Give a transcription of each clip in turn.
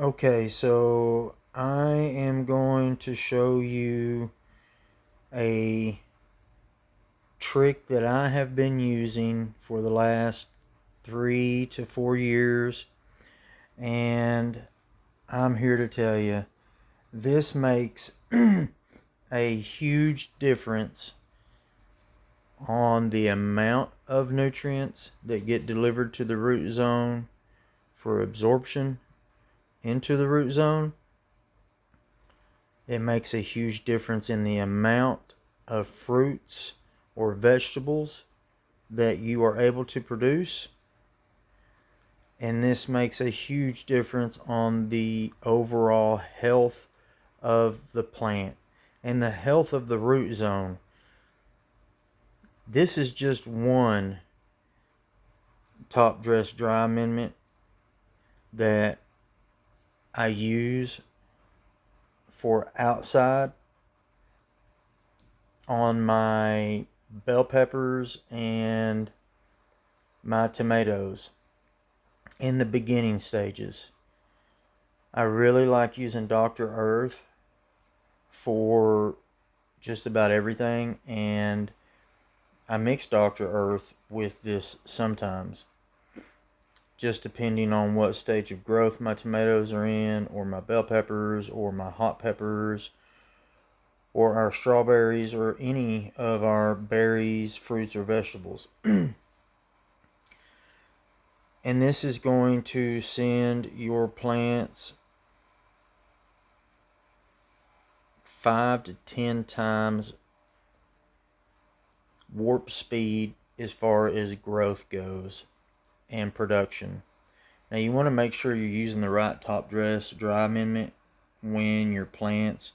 Okay, so I am going to show you a trick that I have been using for the last 3 to 4 years, and I'm here to tell you this makes a huge difference on the amount of nutrients that get delivered to the root zone for absorption into the root zone. It makes a huge difference in the amount of fruits or vegetables that you are able to produce. And this makes a huge difference on the overall health of the plant and the health of the root zone. This is just one top dress dry amendment that I use for outside on my bell peppers and my tomatoes in the beginning stages. I really like using Dr. Earth for just about everything, and I mix Dr. Earth with this sometimes, just depending on what stage of growth my tomatoes are in, or my bell peppers, or my hot peppers, or our strawberries, or any of our berries, fruits, or vegetables. And this is going to send your plants 5 to 10 times warp speed as far as growth goes and production. Now you want to make sure you're using the right top dress dry amendment when your plants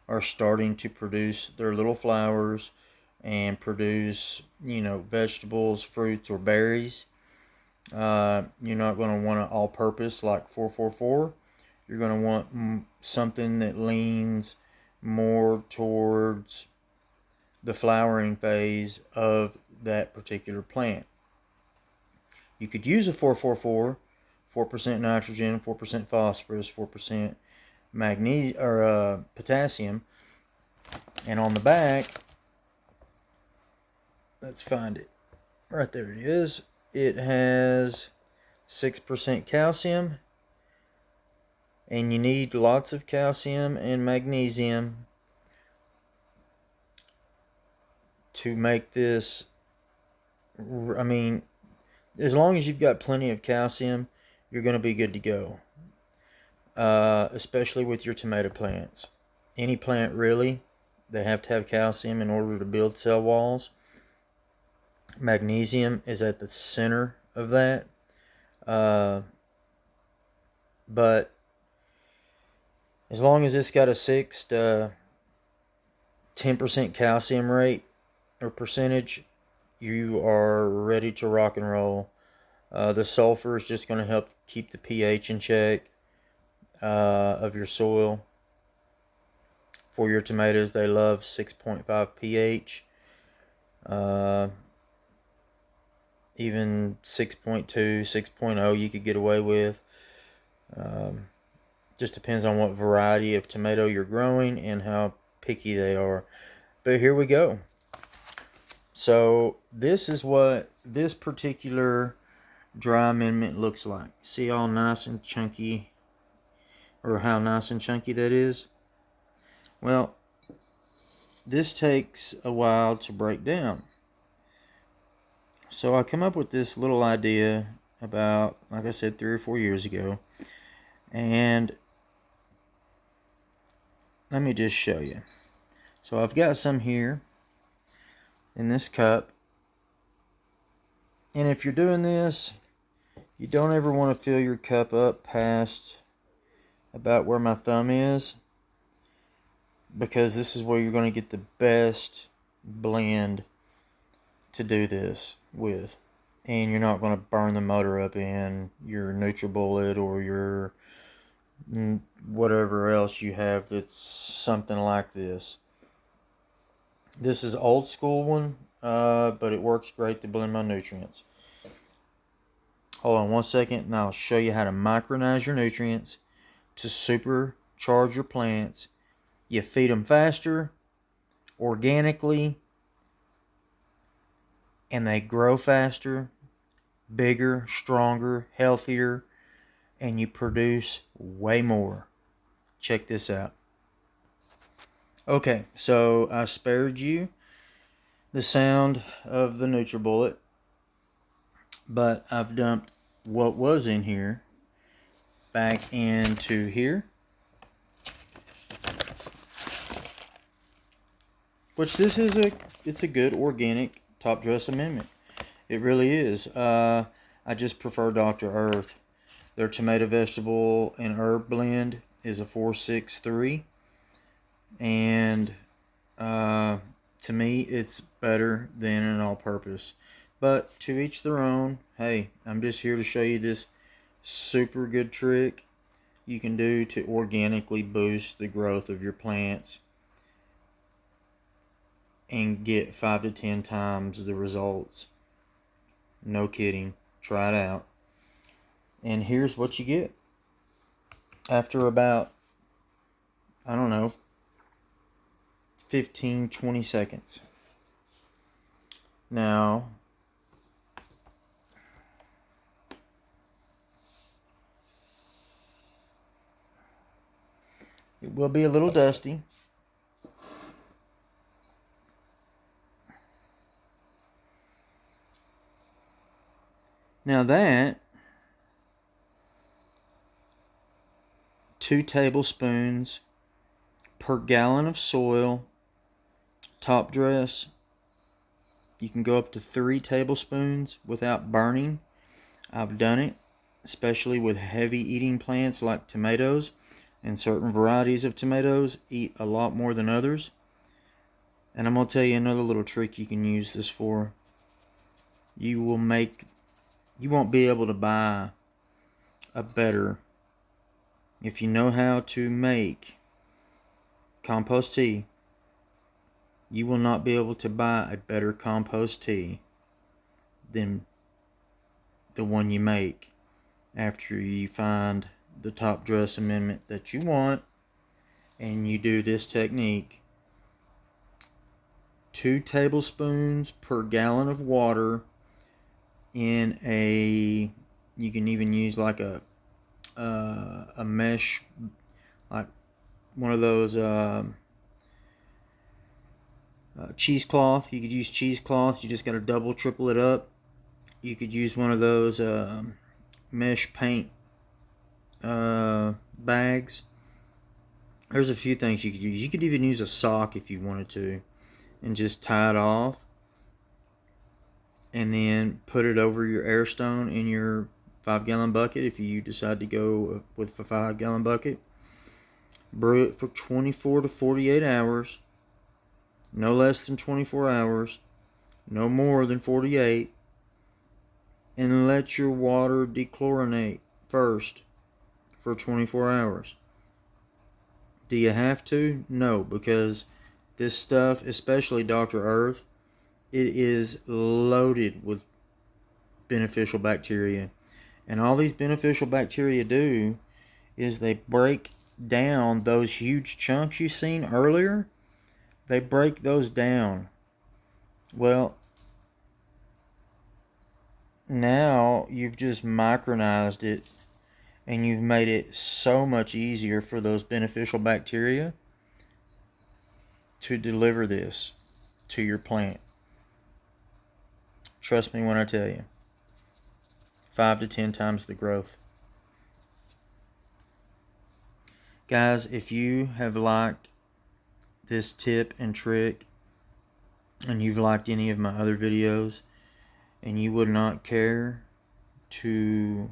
are starting to produce their little flowers and produce, vegetables, fruits, or berries. You're not going to want an all-purpose like 444. You're going to want something that leans more towards the flowering phase of that particular plant. You could use a 444, 4% nitrogen, 4% phosphorus, 4% magnesium or potassium, and on the back, let's find it. Right there it is. It has 6% calcium, and you need lots of calcium and magnesium to make this. I mean, as long as you've got plenty of calcium, you're going to be good to go. Especially with your tomato plants. Any plant really, they have to have calcium in order to build cell walls. Magnesium is at the center of that. But as long as it's got a 6 to 10% calcium rate or percentage, you are ready to rock and roll. The sulfur is just going to help keep the pH in check of your soil. For your tomatoes, they love 6.5 pH. Even 6.2, 6.0 you could get away with. Just depends on what variety of tomato you're growing and how picky they are. But here we go. So this is what this particular dry amendment looks like. See all nice and chunky, or how nice and chunky that is? Well, this takes a while to break down. So I come up with this little idea about, like I said, 3 or 4 years ago. And let me just show you. So I've got some here in this cup. And if you're doing this, you don't ever want to fill your cup up past about where my thumb is, because this is where you're going to get the best blend to do this with. And you're not going to burn the motor up in your NutriBullet or your whatever else you have that's something like this. This is old school one, but it works great to blend my nutrients. Hold on one second and I'll show you how to micronize your nutrients to supercharge your plants. You feed them faster, organically, and they grow faster, bigger, stronger, healthier, and you produce way more. Check this out. Okay, so I spared you the sound of the NutriBullet, but I've dumped what was in here back into here, which this is it's a good organic top dress amendment. It really is. I just prefer Dr. Earth. Their tomato, vegetable, and herb blend is a 463, and to me it's better than an all-purpose. But to each their own. Hey, I'm just here to show you this super good trick you can do to organically boost the growth of your plants and get 5 to 10 times the results. No kidding. Try it out. And here's what you get after about, I don't know, 15-20 seconds. Now, it will be a little dusty. Now that 2 tablespoons per gallon of soil, top dress. You can go up to 3 tablespoons without burning. I've done it, especially with heavy eating plants like tomatoes, and certain varieties of tomatoes eat a lot more than others. And I'm going to tell you another little trick you can use this for. You won't be able to buy a better, if you know how to make compost tea, you will not be able to buy a better compost tea than the one you make after you find the top dress amendment that you want and you do this technique. 2 tablespoons per gallon of water in a, you can even use like a mesh, like one of those cheesecloth. You could use cheesecloth. You just got to double, triple it up. You could use one of those mesh paint bags. There's a few things you could use. You could even use a sock if you wanted to, and just tie it off, and then put it over your air stone in your 5-gallon bucket if you decide to go with a 5-gallon bucket. Brew it for 24 to 48 hours. No less than 24 hours. No more than 48. And let your water dechlorinate first for 24 hours. Do you have to? No, because this stuff, especially Dr. Earth, it is loaded with beneficial bacteria. And all these beneficial bacteria do is they break down those huge chunks you seen earlier. They break those down. Well, now you've just micronized it, and you've made it so much easier for those beneficial bacteria to deliver this to your plant. Trust me when I tell you. 5 to 10 times the growth. Guys, if you have liked this tip and trick, and you've liked any of my other videos, and you would not care to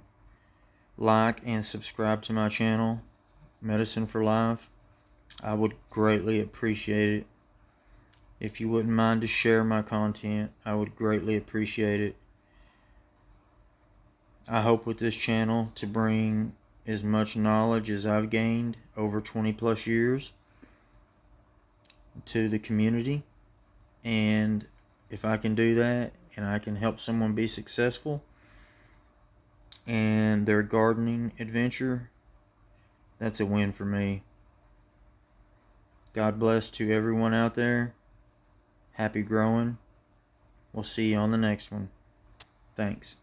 like and subscribe to my channel, Medicine for Life, I would greatly appreciate it. If you wouldn't mind to share my content, I would greatly appreciate it. I hope with this channel to bring as much knowledge as I've gained over 20 plus years to the community. And if I can do that, and I can help someone be successful and their gardening adventure, That's a win for me. God bless to everyone out there. Happy growing. We'll see you on the next one. Thanks.